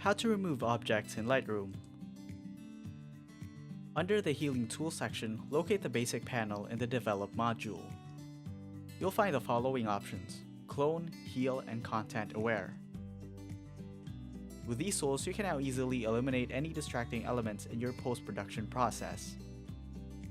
How to remove objects in Lightroom. Under the Healing Tools section, locate the Basic panel in the Develop module. You'll find the following options: Clone, Heal, and Content Aware. With these tools, you can now easily eliminate any distracting elements in your post-production process.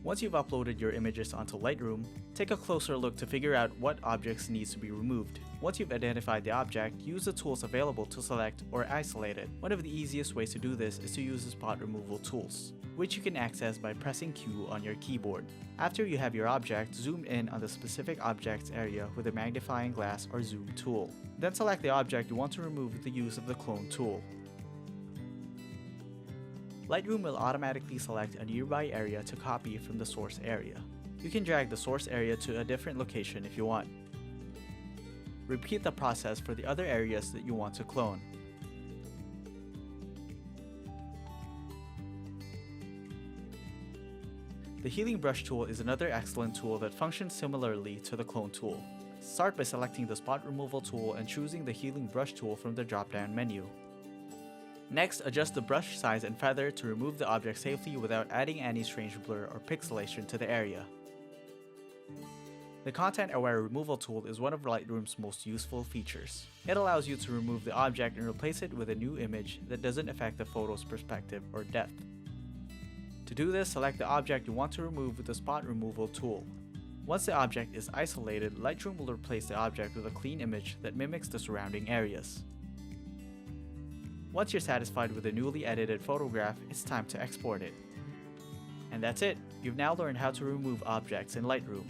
Once you've uploaded your images onto Lightroom, take a closer look to figure out what objects needs to be removed. Once you've identified the object, use the tools available to select or isolate it. One of the easiest ways to do this is to use the spot removal tools, which you can access by pressing Q on your keyboard. After you have your object, zoom in on the specific object's area with a magnifying glass or zoom tool. Then select the object you want to remove with the use of the clone tool. Lightroom will automatically select a nearby area to copy from the source area. You can drag the source area to a different location if you want. Repeat the process for the other areas that you want to clone. The Healing Brush tool is another excellent tool that functions similarly to the clone tool. Start by selecting the spot removal tool and choosing the Healing Brush tool from the drop-down menu. Next, adjust the brush size and feather to remove the object safely without adding any strange blur or pixelation to the area. The Content Aware Removal tool is one of Lightroom's most useful features. It allows you to remove the object and replace it with a new image that doesn't affect the photo's perspective or depth. To do this, select the object you want to remove with the Spot Removal tool. Once the object is isolated, Lightroom will replace the object with a clean image that mimics the surrounding areas. Once you're satisfied with the newly edited photograph, it's time to export it. And that's it! You've now learned how to remove objects in Lightroom.